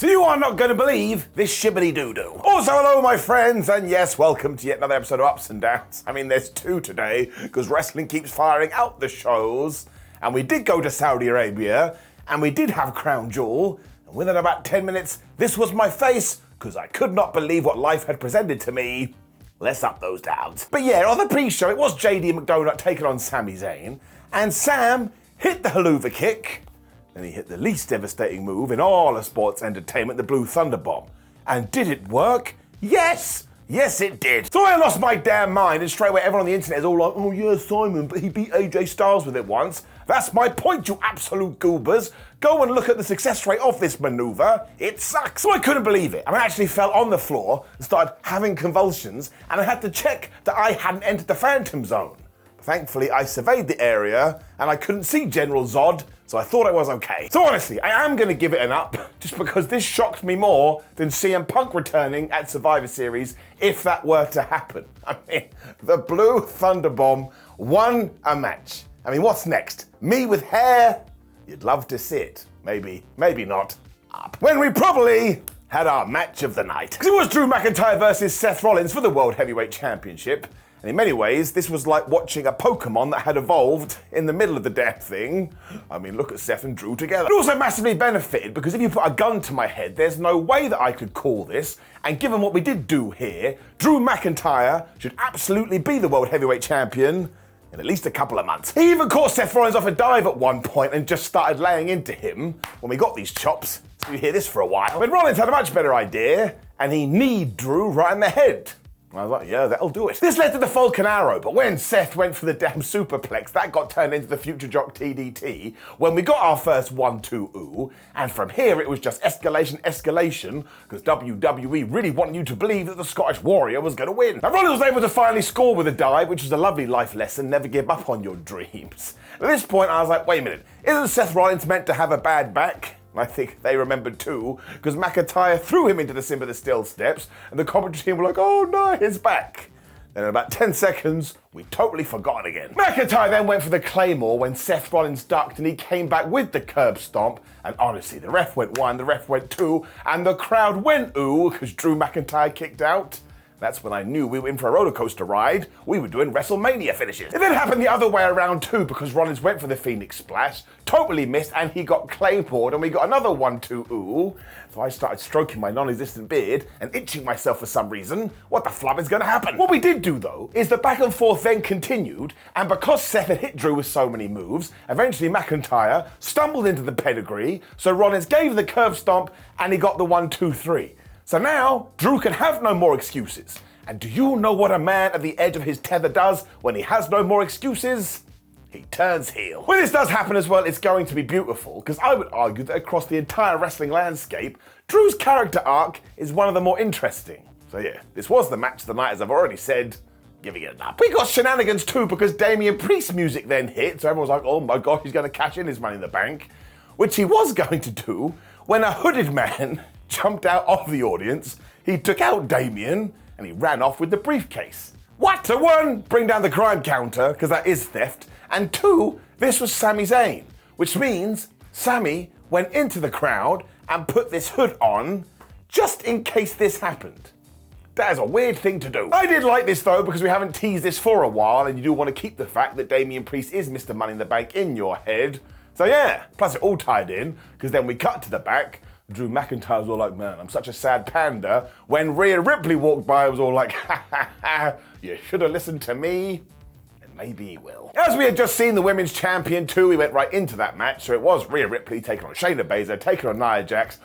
So you are not going to believe this shibbity-doo-doo. Also, hello, my friends, and yes, welcome to yet another episode of Ups and Downs. I mean, there's two today, because wrestling keeps firing out the shows. And we did go to Saudi Arabia, and we did have Crown Jewel, and within about 10 minutes, this was my face, because I could not believe what life had presented to me. Let's up those downs. But yeah, on the pre-show, it was JD McDonagh taking on Sami Zayn, and Sam hit the haluva kick, and he hit the least devastating move in all of sports entertainment, the blue thunderbomb. And did it work? Yes! Yes, it did. So I lost my damn mind, and straight away everyone on the internet is all like, oh yeah, Simon, but he beat AJ Styles with it once. That's my point, you absolute goobers. Go and look at the success rate of this maneuver. It sucks. So I couldn't believe it. I actually fell on the floor and started having convulsions, and I had to check that I hadn't entered the Phantom Zone. Thankfully, I surveyed the area, and I couldn't see General Zod, so I thought I was okay. So honestly, I am going to give it an up, just because this shocked me more than CM Punk returning at Survivor Series, if that were to happen. I mean, the Blue Thunderbomb won a match. I mean, what's next? Me with hair? You'd love to see it. Maybe not. Up. When we probably had our match of the night. Because it was Drew McIntyre versus Seth Rollins for the World Heavyweight Championship. And in many ways, this was like watching a Pokemon that had evolved in the middle of the damn thing. I mean, look at Seth and Drew together. It also massively benefited because if you put a gun to my head, there's no way that I could call this. And given what we did do here, Drew McIntyre should absolutely be the World Heavyweight Champion in at least a couple of months. He even caught Seth Rollins off a dive at one point and just started laying into him when we got these chops. So you hear this for a while. But Rollins had a much better idea, and he kneed Drew right in the head. I was like, yeah, that'll do it. This led to the Falcon Arrow, but when Seth went for the damn superplex, that got turned into the Future Jock TDT when we got our first 1-2-ooh, and from here it was just escalation, because WWE really wanted you to believe that the Scottish Warrior was going to win. Now, Rollins was able to finally score with a dive, which was a lovely life lesson, never give up on your dreams. At this point, I was like, wait a minute, isn't Seth Rollins meant to have a bad back? I think they remembered too, because McIntyre threw him into the Simba the Steel steps, and the commentary team were like, oh no, his back. Then in about 10 seconds, we totally forgot again. McIntyre then went for the Claymore when Seth Rollins ducked, and he came back with the curb stomp, and honestly, the ref went 1, the ref went 2, and the crowd went ooh, because Drew McIntyre kicked out. That's when I knew we were in for a roller coaster ride. We were doing WrestleMania finishes. It then happened the other way around too, because Rollins went for the Phoenix Splash, totally missed, and he got Claypored, and we got another 1-2-ooh. So I started stroking my non-existent beard and itching myself for some reason. What the flub is going to happen? What we did do though, is the back and forth then continued, and because Seth had hit Drew with so many moves, eventually McIntyre stumbled into the pedigree, so Rollins gave the curve stomp, and he got the 1-2-3. So now, Drew can have no more excuses. And do you know what a man at the edge of his tether does when he has no more excuses? He turns heel. When this does happen as well, it's going to be beautiful, because I would argue that across the entire wrestling landscape, Drew's character arc is one of the more interesting. So yeah, this was the match of the night, as I've already said, giving it up. We got shenanigans too, because Damian Priest's music then hit, so everyone's like, oh my gosh, he's going to cash in his Money in the Bank, which he was going to do when a hooded man jumped out of the audience, he took out Damien, and he ran off with the briefcase. What? So 1, bring down the crime counter, because that is theft, and 2, this was Sami Zayn, which means Sami went into the crowd and put this hood on, just in case this happened. That is a weird thing to do. I did like this though, because we haven't teased this for a while, and you do want to keep the fact that Damian Priest is Mr. Money in the Bank in your head. So yeah, plus it all tied in, because then we cut to the back, Drew McIntyre was all like, man, I'm such a sad panda. When Rhea Ripley walked by, I was all like, ha ha ha, you should have listened to me. And maybe he will. As we had just seen the Women's Champion too, we went right into that match. So it was Rhea Ripley taking on Shayna Baszler, taking on Nia Jax,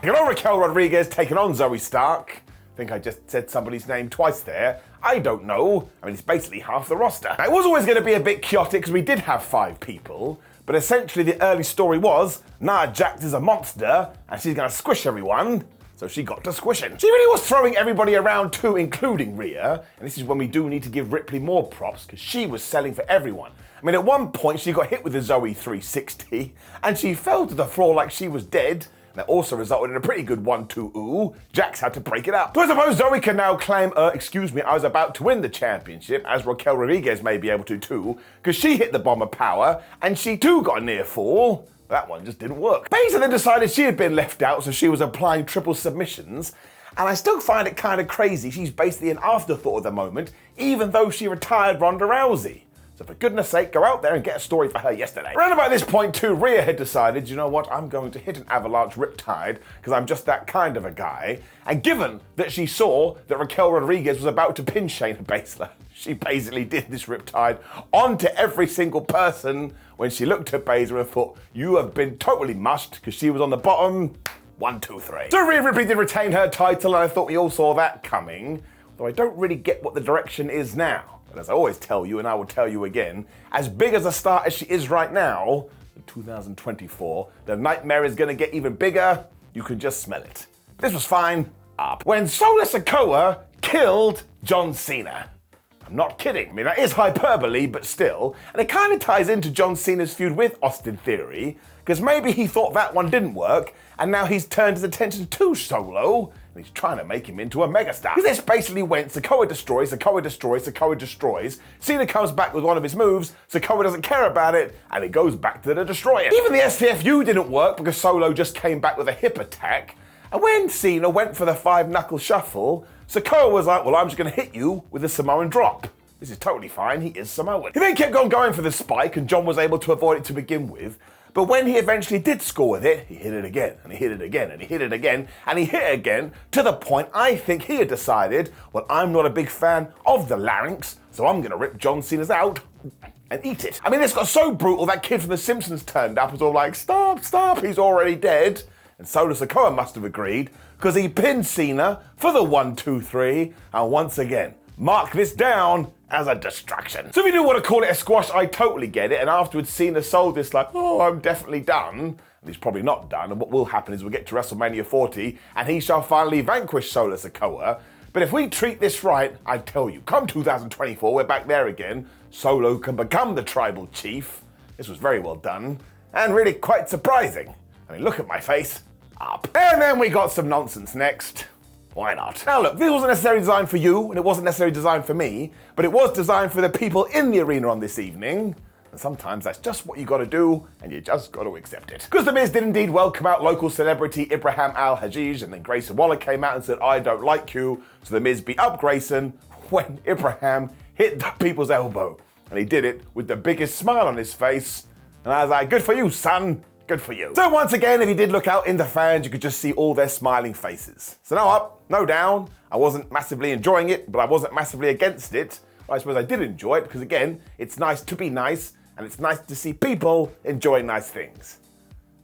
taking on Raquel Rodriguez, taking on Zoey Stark. I think I just said somebody's name twice there. I don't know. I mean, it's basically half the roster. Now, it was always going to be a bit chaotic because we did have 5 people. But essentially the early story was, Nia Jax is a monster and she's going to squish everyone, so she got to squishing. She really was throwing everybody around too, including Rhea, and this is when we do need to give Ripley more props, because she was selling for everyone. I mean, at one point she got hit with the Zoey 360, and she fell to the floor like she was dead, and that also resulted in a pretty good 1-2-ooh. Jax had to break it up. So I suppose Zoey can now claim, excuse me, I was about to win the championship, as Raquel Rodriguez may be able to too, because she hit the bomb of power, and she too got a near fall. That one just didn't work. Baszler then decided she had been left out, so she was applying triple submissions. And I still find it kind of crazy. She's basically an afterthought at the moment, even though she retired Ronda Rousey. So for goodness sake, go out there and get a story for her yesterday. Around about this point too, Rhea had decided, you know what, I'm going to hit an avalanche riptide because I'm just that kind of a guy. And given that she saw that Raquel Rodriguez was about to pin Shayna Baszler, she basically did this riptide onto every single person when she looked at Baszler and thought, you have been totally mushed, because she was on the bottom. 1, 2, 3. So Rhea Ripley did retain her title, and I thought we all saw that coming, though I don't really get what the direction is now. But as I always tell you, and I will tell you again, as big as a star as she is right now, in 2024, the nightmare is going to get even bigger. You can just smell it. This was fine up when Sikoa killed John Cena. I'm not kidding. I mean, that is hyperbole, but still. And it kind of ties into John Cena's feud with Austin Theory, because maybe he thought that one didn't work, and now he's turned his attention to Solo, and he's trying to make him into a megastar. This basically went Sikoa destroys, Sikoa destroys, Sikoa destroys. Cena comes back with one of his moves, Sikoa doesn't care about it, and it goes back to the destroyer. Even the STFU didn't work because Solo just came back with a hip attack. And when Cena went for the 5-knuckle shuffle, Sikoa was like, well, I'm just going to hit you with a Samoan drop. This is totally fine, he is Samoan. He then kept on going for the spike, and John was able to avoid it to begin with. But when he eventually did score with it, he hit it again, and he hit it again, and he hit it again, and he hit it again, to the point I think he had decided, well, I'm not a big fan of the larynx, so I'm gonna rip John Cena's out and eat it. I mean, this got so brutal, that kid from The Simpsons turned up and was all like, stop, stop, he's already dead. And so Sikoa must have agreed, because he pinned Cena for the 1, 2, 3, and once again, mark this down as a distraction. So if you do want to call it a squash, I totally get it. And afterwards, Cena sold this like, oh, I'm definitely done. And he's probably not done. And what will happen is we'll get to WrestleMania 40 and he shall finally vanquish Solo Sikoa. But if we treat this right, I tell you, come 2024, we're back there again. Solo can become the tribal chief. This was very well done and really quite surprising. I mean, look at my face. Up. And then we got some nonsense next. Why not? Now look, this wasn't necessarily designed for you, and it wasn't necessarily designed for me, but it was designed for the people in the arena on this evening. And sometimes that's just what you gotta do, and you just gotta accept it. Because The Miz did indeed welcome out local celebrity Ibrahim Al-Hajij, and then Grayson Waller came out and said, I don't like you. So The Miz beat up Grayson when Ibrahim hit the people's elbow. And he did it with the biggest smile on his face. And I was like, good for you, son. Good for you. So once again, if you did look out in the fans, you could just see all their smiling faces. So no up, no down. I wasn't massively enjoying it, but I wasn't massively against it. But I suppose I did enjoy it because, again, it's nice to be nice, and it's nice to see people enjoy nice things.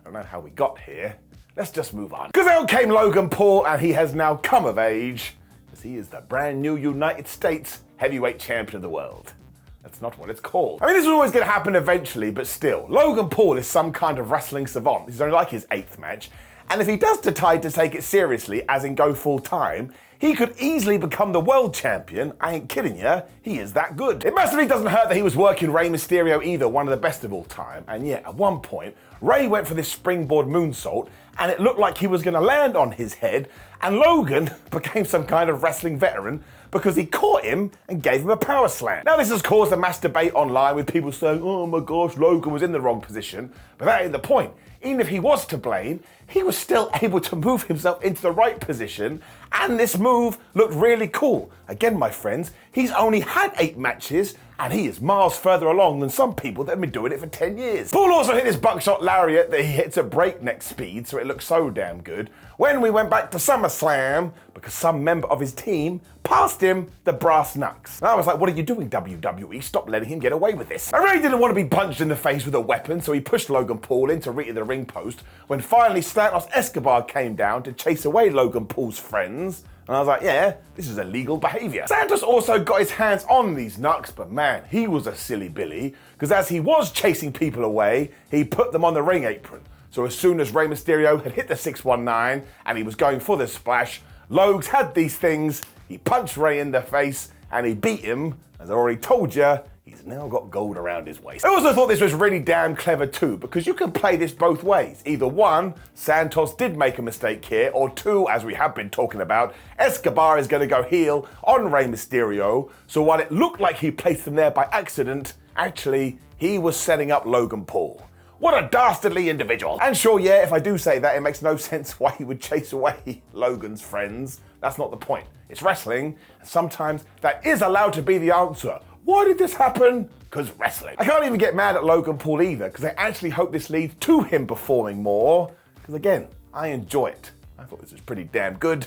I don't know how we got here. Let's just move on. Because out came Logan Paul, and he has now come of age, because he is the brand new United States heavyweight champion of the world. That's not what it's called. I mean, this was always going to happen eventually, but still, Logan Paul is some kind of wrestling savant. This is only like his 8th match. And if he does decide to take it seriously, as in go full time, he could easily become the world champion. I ain't kidding you, he is that good. It massively doesn't hurt that he was working Rey Mysterio either, one of the best of all time. And yet, at one point, Rey went for this springboard moonsault, and it looked like he was going to land on his head, and Logan became some kind of wrestling veteran because he caught him and gave him a power slam. Now this has caused a mass debate online with people saying, oh my gosh, Logan was in the wrong position, but that ain't the point. Even if he was to blame, he was still able to move himself into the right position, and this move looked really cool. Again, my friends, he's only had 8 matches, and he is miles further along than some people that have been doing it for 10 years. Paul also hit his buckshot lariat that he hits at breakneck speed, so it looks so damn good. When we went back to SummerSlam, because some member of his team passed him the brass knucks. And I was like, what are you doing, WWE? Stop letting him get away with this. I really didn't want to be punched in the face with a weapon, so he pushed Logan Paul in to reach the ring post, when finally Santos Escobar came down to chase away Logan Paul's friends. And I was like, yeah, this is illegal behavior. Santos also got his hands on these knucks, but man, he was a silly Billy, because as he was chasing people away, he put them on the ring apron. So as soon as Rey Mysterio had hit the 619 and he was going for the splash, Logs had these things, he punched Rey in the face, and he beat him. As I already told you, he's now got gold around his waist. I also thought this was really damn clever too, because you can play this both ways. Either 1, Santos did make a mistake here, or 2, as we have been talking about, Escobar is going to go heel on Rey Mysterio, so while it looked like he placed him there by accident, actually, he was setting up Logan Paul. What a dastardly individual. And sure, yeah, if I do say that, it makes no sense why he would chase away Logan's friends. That's not the point. It's wrestling, and sometimes that is allowed to be the answer. Why did this happen? Because wrestling. I can't even get mad at Logan Paul either, because I actually hope this leads to him performing more. Because again, I enjoy it. I thought this was pretty damn good.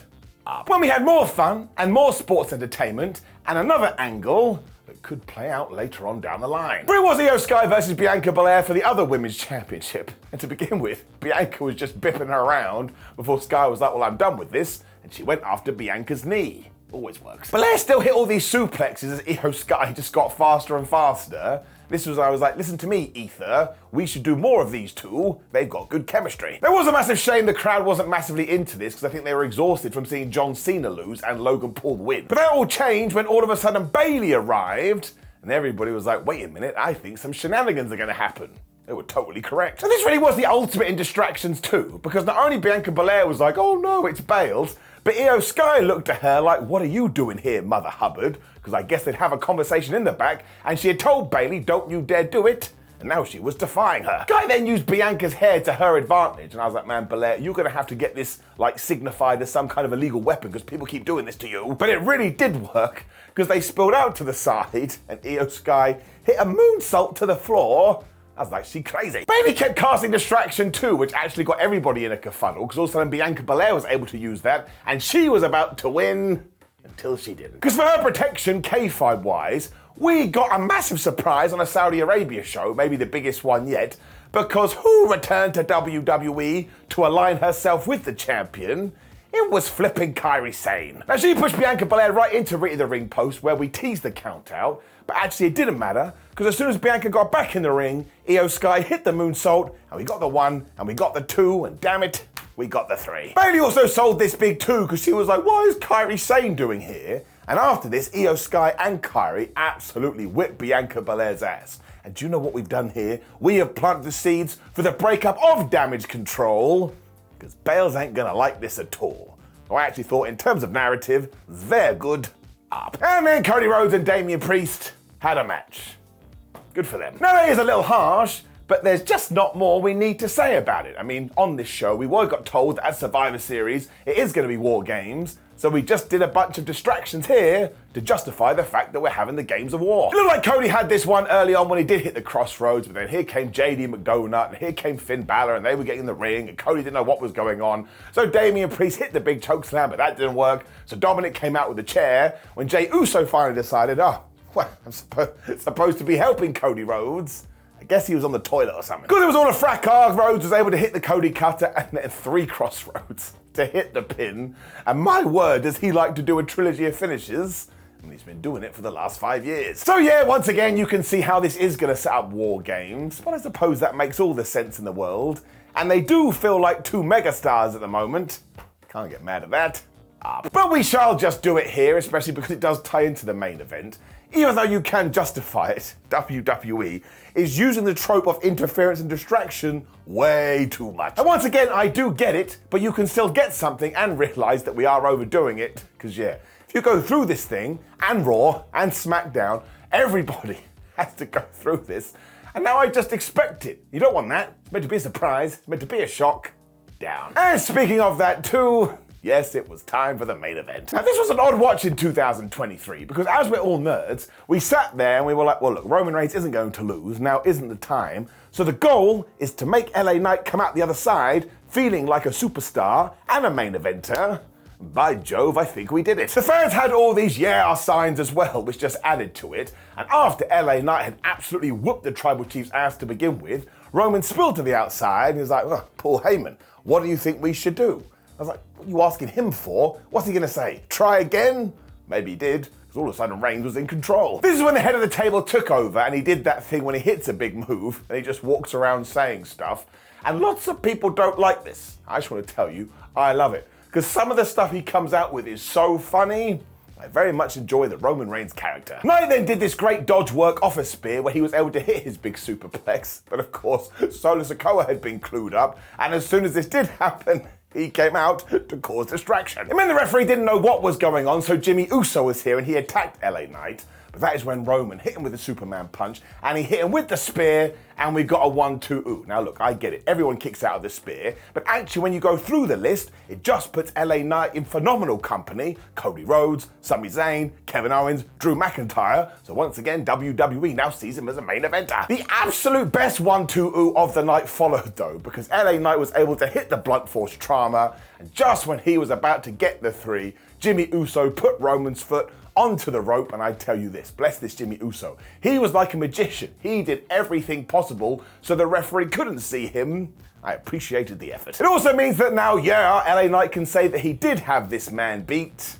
When we had more fun and more sports entertainment and another angle that could play out later on down the line. But it was Io Sky versus Bianca Belair for the other women's championship. And to begin with, Bianca was just bipping her around before Sky was like, well, I'm done with this. And she went after Bianca's knee. Always works. Belair still hit all these suplexes as Io Sky just got faster and faster. This was, I was like, listen to me, Ether. We should do more of these two. They've got good chemistry. There was a massive shame the crowd wasn't massively into this because I think they were exhausted from seeing John Cena lose and Logan Paul win. But that all changed when all of a sudden Bayley arrived and everybody was like, wait a minute, I think some shenanigans are going to happen. They were totally correct. And this really was the ultimate in distractions too, because not only Bianca Belair was like, oh no, it's Bales, but Io Sky looked at her like, what are you doing here, Mother Hubbard? Because I guess they'd have a conversation in the back, and she had told Bayley, don't you dare do it. And now she was defying her. Sky then used Bianca's hair to her advantage, and I was like, man, Belair, you're gonna have to get this like signified as some kind of illegal weapon because people keep doing this to you. But it really did work, because they spilled out to the side, and Io Sky hit a moonsault to the floor. I was like, she crazy. Bayley kept casting distraction too, which actually got everybody in a kerfuddle, because all of a sudden Bianca Belair was able to use that, and she was about to win until she didn't. Because for her protection, kayfabe-wise, we got a massive surprise on a Saudi Arabia show, maybe the biggest one yet, because who returned to WWE to align herself with the champion? It was flipping Kairi Sane. Now she pushed Bianca Belair right into the ring post where we teased the count out, but actually it didn't matter, because as soon as Bianca got back in the ring, Io Sky hit the moonsault, and we got the 1, and we got the 2, and damn it, we got the 3. Bayley also sold this big 2 because she was like, what is Kairi Sane doing here? And after this, Io Sky and Kairi absolutely whipped Bianca Belair's ass. And do you know what we've done here? We have planted the seeds for the breakup of Damage Control, because Bales ain't gonna like this at all. I actually thought in terms of narrative, they're good up. And then Cody Rhodes and Damian Priest had a match. Good for them. Now that is a little harsh, but there's just not more we need to say about it. I mean, on this show, we got told that at Survivor Series, it is going to be War Games, so we just did a bunch of distractions here to justify the fact that we're having the Games of War. It looked like Cody had this one early on when he did hit the crossroads, but then here came JD McDonagh, and here came Finn Balor, and they were getting in the ring, and Cody didn't know what was going on. So Damian Priest hit the big chokeslam, but that didn't work. So Dominic came out with the chair when Jey Uso finally decided, oh, well, I'm supposed to be helping Cody Rhodes. I guess he was on the toilet or something. Because it was all a fracas, Rhodes was able to hit the Cody cutter and then 3 crossroads to hit the pin. And my word, does he like to do a trilogy of finishes? And he's been doing it for the last 5 years. So yeah, once again, you can see how this is going to set up War Games. But I suppose that makes all the sense in the world. And they do feel like 2 megastars at the moment. Can't get mad at that. But we shall just do it here, especially because it does tie into the main event. Even though you can justify it, WWE is using the trope of interference and distraction way too much. And once again, I do get it, but you can still get something and realize that we are overdoing it. Because yeah, if you go through this thing, and Raw, and SmackDown, everybody has to go through this. And now I just expect it. You don't want that. It's meant to be a surprise. It's meant to be a shock. Down. And speaking of that too, yes, it was time for the main event. Now, this was an odd watch in 2023 because as we're all nerds, we sat there and we were like, well, look, Roman Reigns isn't going to lose. Now isn't the time. So the goal is to make LA Knight come out the other side feeling like a superstar and a main eventer. By Jove, I think we did it. The fans had all these yeah signs as well, which just added to it. And after LA Knight had absolutely whooped the Tribal Chief's ass to begin with, Roman spilled to the outside and he was like, oh, Paul Heyman, what do you think we should do? I was like, what are you asking him for? What's he gonna say? Try again? Maybe he did, because all of a sudden Reigns was in control. This is when the head of the table took over and he did that thing when he hits a big move and he just walks around saying stuff. And lots of people don't like this. I just want to tell you, I love it. Because some of the stuff he comes out with is so funny. I very much enjoy the Roman Reigns character. Knight then did this great dodge work off a spear where he was able to hit his big superplex. But of course, Solo Sikoa had been clued up. And as soon as this did happen, he came out to cause distraction. It meant the referee didn't know what was going on, so Jimmy Uso was here and he attacked LA Knight. But that is when Roman hit him with the Superman punch and he hit him with the spear and we've got a 1-2. Now look, I get it. Everyone kicks out of the spear, but actually when you go through the list, it just puts LA Knight in phenomenal company. Cody Rhodes, Sami Zayn, Kevin Owens, Drew McIntyre. So once again, WWE now sees him as a main eventer. The absolute best 1-2 of the night followed though, because LA Knight was able to hit the blunt force trauma, and just when he was about to get the 3, Jimmy Uso put Roman's foot onto the rope, and I tell you this, bless this Jimmy Uso. He was like a magician. He did everything possible so the referee couldn't see him. I appreciated the effort. It also means that now, yeah, LA Knight can say that he did have this man beat.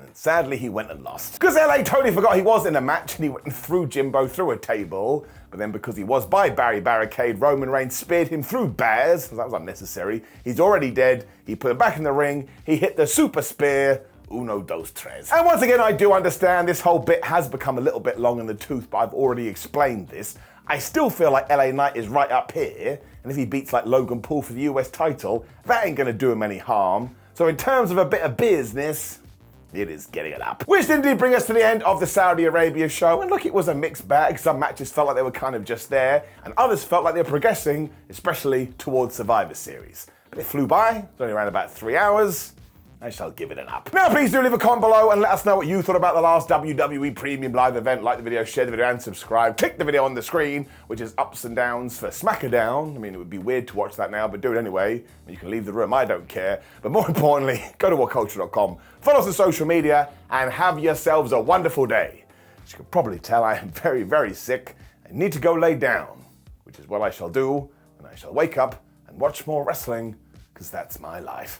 And sadly, he went and lost. Because LA totally forgot he was in a match and he went and threw Jimbo through a table. But then because he was by Barry Barricade, Roman Reigns speared him through Baz. That was unnecessary. He's already dead. He put him back in the ring. He hit the super spear. Uno, dos, tres. And once again, I do understand this whole bit has become a little bit long in the tooth, but I've already explained this. I still feel like LA Knight is right up here, and if he beats like Logan Paul for the US title, that ain't gonna do him any harm. So in terms of a bit of business, it is getting it up. Which did indeed bring us to the end of the Saudi Arabia show, and look, it was a mixed bag. Some matches felt like they were kind of just there, and others felt like they were progressing, especially towards Survivor Series. But it flew by, it's only around about 3 hours. I shall give it an up. Now please do leave a comment below and let us know what you thought about the last WWE Premium Live event. Like the video, share the video and subscribe. Click the video on the screen, which is ups and downs for Smackdown. I mean, it would be weird to watch that now, but do it anyway. You can leave the room, I don't care. But more importantly, go to whatculture.com, follow us on social media, and have yourselves a wonderful day. As you can probably tell, I am very, very sick and need to go lay down, which is what I shall do, and I shall wake up and watch more wrestling, because that's my life.